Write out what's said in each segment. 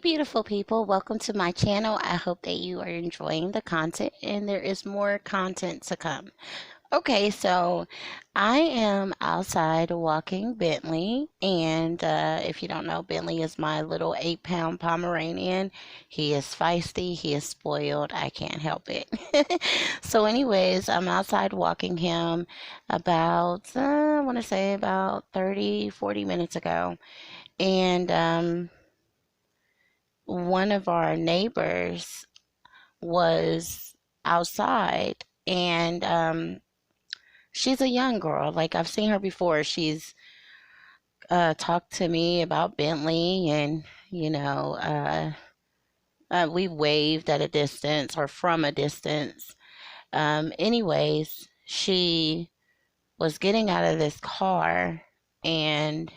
beautiful people. Welcome to my channel. I hope that you are enjoying the content and there is more content to come. Okay, so I am outside walking Bentley, and if you don't know, Bentley is my little 8-pound Pomeranian. He is feisty, he is spoiled, I can't help it. So, anyways, I'm outside walking him about, I want to say about 30, 40 minutes ago, and one of our neighbors was outside, and she's a young girl. Like, I've seen her before. She's talked to me about Bentley, and you know, we waved at a distance or from a distance. Anyways, she was getting out of this car, and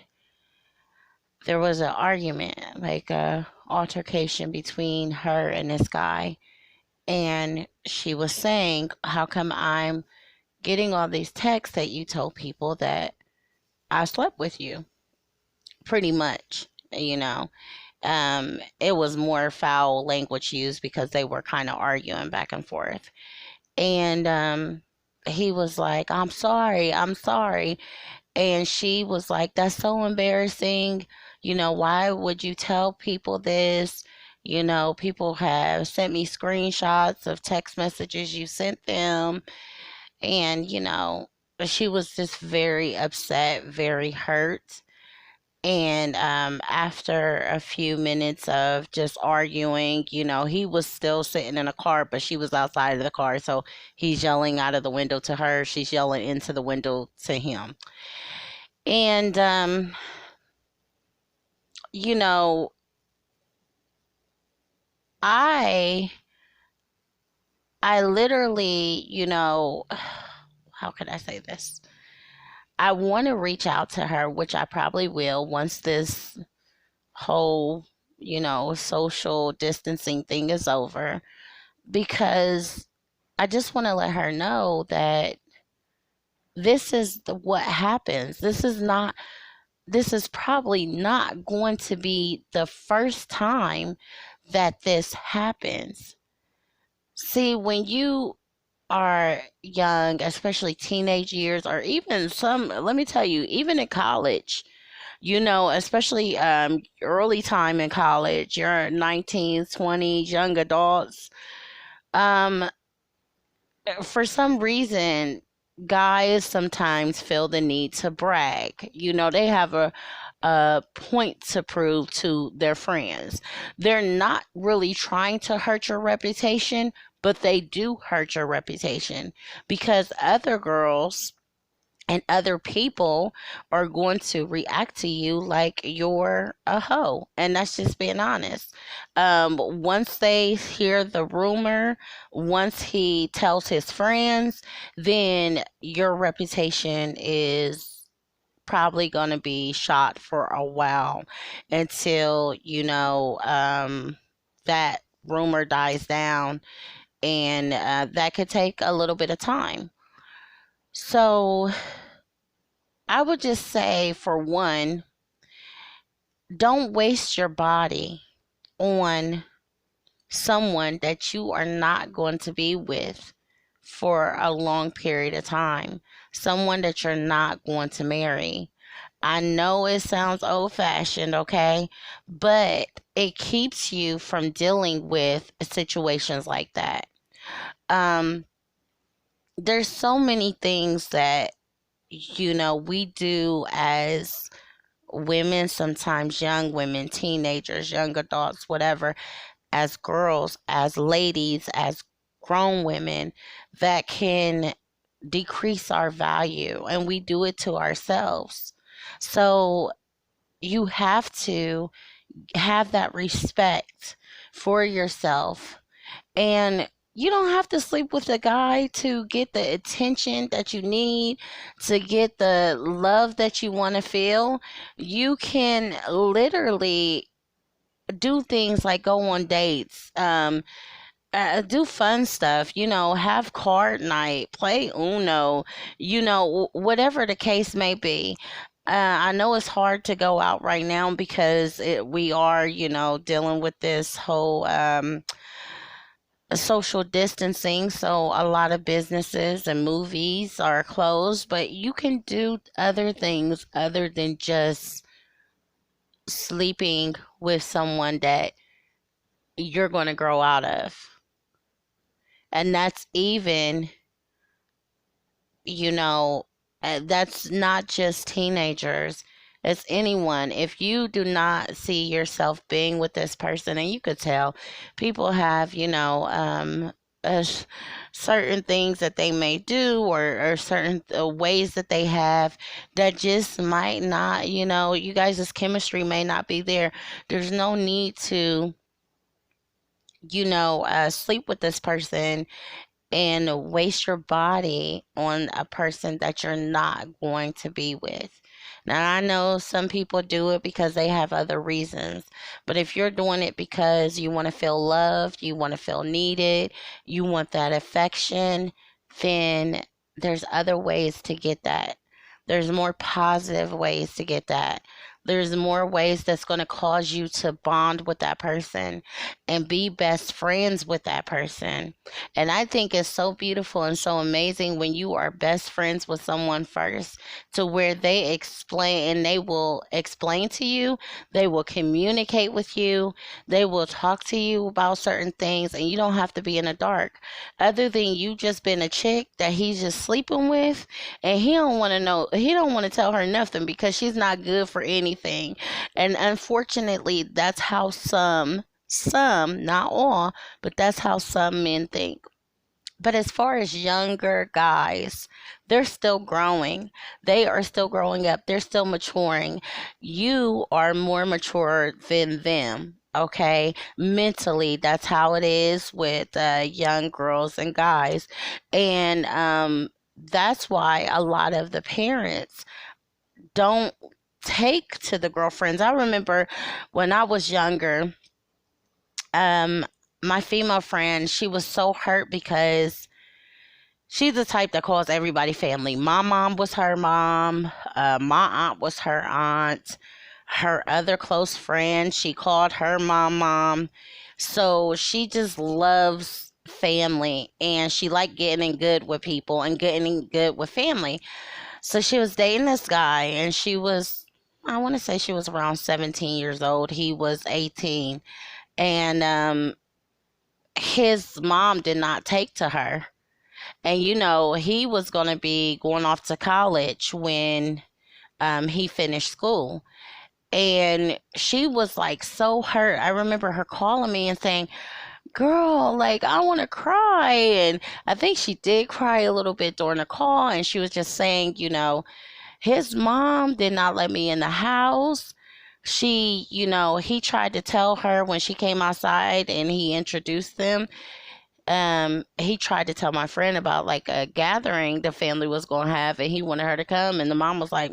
there was an argument, like a altercation between her and this guy. And she was saying, how come I'm getting all these texts that you told people that I slept with you? Pretty much, you know. It was more foul language used because they were kind of arguing back and forth. And he was like, I'm sorry, I'm sorry. And she was like, that's so embarrassing. Why would you tell people this? People have sent me screenshots of text messages you sent them. And, she was just very upset, very hurt. And after a few minutes of just arguing, he was still sitting in a car, but she was outside of the car. So he's yelling out of the window to her. She's yelling into the window to him. And, you know, I, I literally, how could I say this? I want to reach out to her, which I probably will once this whole, social distancing thing is over, because I just want to let her know that this is what happens. This is probably not going to be the first time that this happens. See, when you are young, especially teenage years, or even let me tell you, even in college, especially early time in college, your 19s, 20s, young adults, um, for some reason, guys sometimes feel the need to brag. They have a point to prove to their friends. They're not really trying to hurt your reputation, but they do hurt your reputation because other girls and other people are going to react to you like you're a hoe. And that's just being honest. Once they hear the rumor, once he tells his friends, then your reputation is probably going to be shot for a while until, that rumor dies down. And that could take a little bit of time. So I would just say, for one, don't waste your body on someone that you are not going to be with for a long period of time, someone that you're not going to marry. I know it sounds old fashioned, okay? But it keeps you from dealing with situations like that. Um, there's so many things that we do as women, sometimes young women, teenagers, young adults, whatever, as girls, as ladies, as grown women, that can decrease our value, and we do it to ourselves. So you have to have that respect for yourself, and you don't have to sleep with a guy to get the attention that you need, to get the love that you want to feel. You can literally do things like go on dates, do fun stuff, have card night, play Uno, whatever the case may be. I know it's hard to go out right now because we are, dealing with this whole social distancing. So a lot of businesses and movies are closed, but you can do other things other than just sleeping with someone that you're going to grow out of. And that's even, you know, that's not just teenagers. It's anyone. If you do not see yourself being with this person, and you could tell people have, uh, sh- certain things that they may do, or certain ways that they have that just might not, you guys' chemistry may not be there. There's no need to, sleep with this person and waste your body on a person that you're not going to be with. Now, I know some people do it because they have other reasons, but if you're doing it because you want to feel loved, you want to feel needed, you want that affection, then there's other ways to get that. There's more positive ways to get that. There's more ways that's going to cause you to bond with that person and be best friends with that person. And I think it's so beautiful and so amazing when you are best friends with someone first, to where they explain and they will explain to you, they will communicate with you, they will talk to you about certain things, and you don't have to be in the dark. Other than you just been a chick that he's just sleeping with, and he don't want to know, he don't want to tell her nothing because she's not good for anything. And unfortunately, that's how some, not all, but that's how some men think. But as far as younger guys, they're still growing. They are still growing up. They're still maturing. You are more mature than them. Okay, mentally, that's how it is with young girls and guys, and that's why a lot of the parents don't take to the girlfriends. I remember when I was younger, um, my female friend, she was so hurt because she's the type that calls everybody family. My mom was her mom. My aunt was her aunt. Her other close friend, she called her mom. So she just loves family, and she liked getting in good with people and getting in good with family. So she was dating this guy, and I want to say she was around 17 years old. He was 18. And his mom did not take to her. And he was going to be going off to college when he finished school. And she was like so hurt. I remember her calling me and saying, "Girl, like, I want to cry." And I think she did cry a little bit during the call. And she was just saying, his mom did not let me in the house. He tried to tell her when she came outside and he introduced them. He tried to tell my friend about like a gathering the family was going to have, and he wanted her to come. And the mom was like,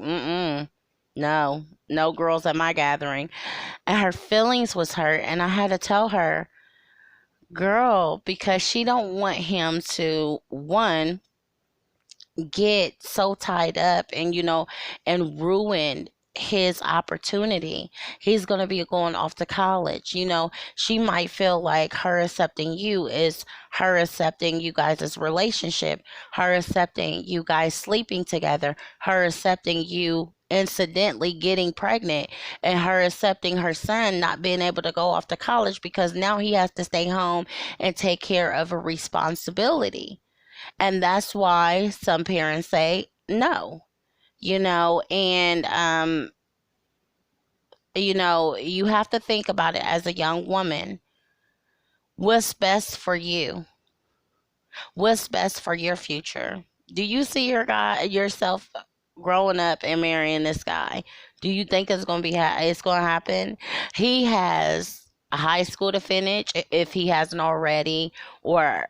no, no girls at my gathering. And her feelings was hurt. And I had to tell her, girl, because she don't want him to, one, get so tied up and and ruin his opportunity. He's going to be going off to college. She might feel like her accepting you is her accepting you guys' relationship, her accepting you guys sleeping together, her accepting you incidentally getting pregnant, and her accepting her son not being able to go off to college because now he has to stay home and take care of a responsibility. And that's why some parents say no, and you have to think about it as a young woman. What's best for you? What's best for your future? Do you see yourself growing up and marrying this guy? Do you think it's going to it's going to happen? He has a high school to finish if he hasn't already, or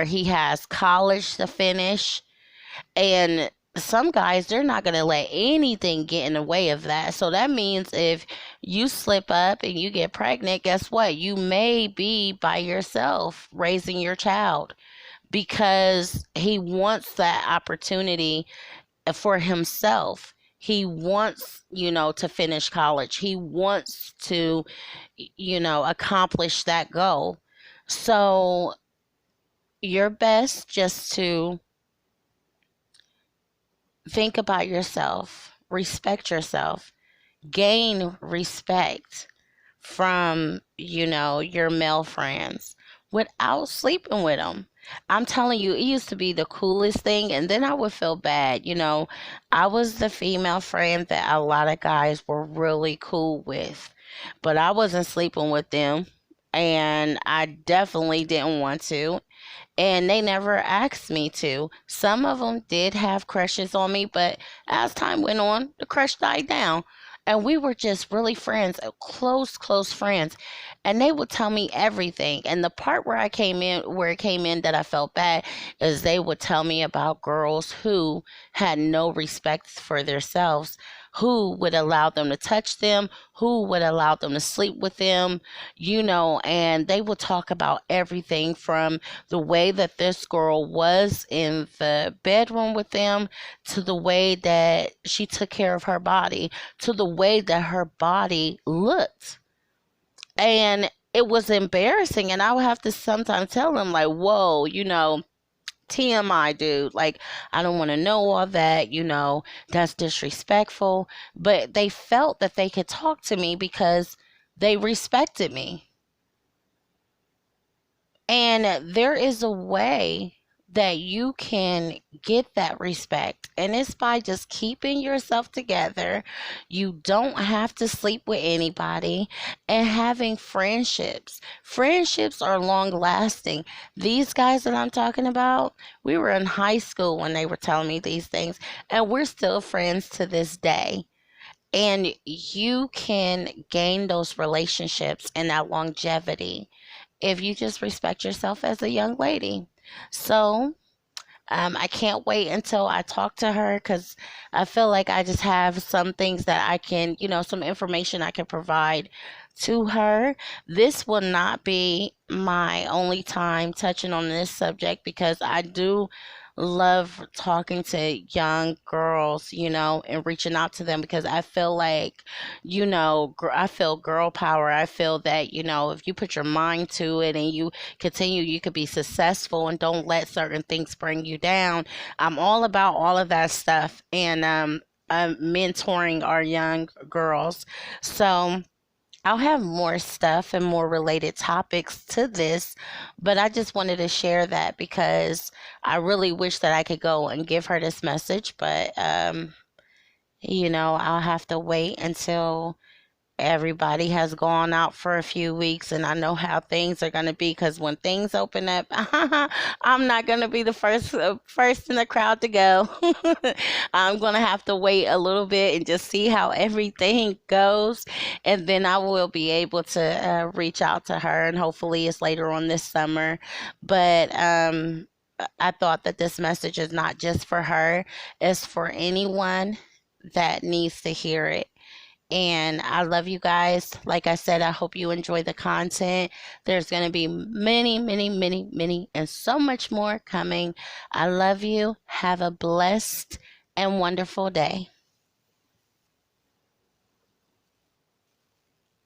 he has college to finish. And some guys, they're not going to let anything get in the way of that. So that means if you slip up and you get pregnant, guess what? You may be by yourself raising your child because he wants that opportunity for himself. He wants, to finish college. He wants to, accomplish that goal. So your best just to think about yourself, respect yourself, gain respect from, your male friends without sleeping with them. I'm telling you, it used to be the coolest thing, and then I would feel bad. I was the female friend that a lot of guys were really cool with, but I wasn't sleeping with them, and I definitely didn't want to, and they never asked me to. Some of them did have crushes on me, but as time went on, the crush died down. And we were just really friends, close, close friends. And they would tell me everything. And the part where it came in that I felt bad, is they would tell me about girls who had no respect for themselves, who would allow them to touch them, who would allow them to sleep with them, and they would talk about everything from the way that this girl was in the bedroom with them, to the way that she took care of her body, to the way that her body looked. And it was embarrassing. And I would have to sometimes tell them, like, whoa, TMI, dude. Like, I don't want to know all that, that's disrespectful. But they felt that they could talk to me because they respected me. And there is a way that you can get that respect, and it's by just keeping yourself together. You don't have to sleep with anybody, and having friendships. Friendships are long lasting. These guys that I'm talking about, we were in high school when they were telling me these things, and we're still friends to this day. And you can gain those relationships and that longevity if you just respect yourself as a young lady. So, I can't wait until I talk to her, because I feel like I just have some things that I can, some information I can provide to her. This will not be my only time touching on this subject, because I do love talking to young girls, and reaching out to them, because I feel like, I feel girl power. I feel that, if you put your mind to it and you continue, you could be successful, and don't let certain things bring you down. I'm all about all of that stuff. And I'm mentoring our young girls. So I'll have more stuff and more related topics to this, but I just wanted to share that because I really wish that I could go and give her this message, but I'll have to wait until everybody has gone out for a few weeks, and I know how things are going to be, because when things open up, I'm not going to be the first in the crowd to go. I'm going to have to wait a little bit and just see how everything goes, and then I will be able to reach out to her, and hopefully it's later on this summer. But I thought that this message is not just for her, it's for anyone that needs to hear it. And I love you guys. Like I said, I hope you enjoy the content. There's going to be many, many, many, many, and so much more coming. I love you. Have a blessed and wonderful day.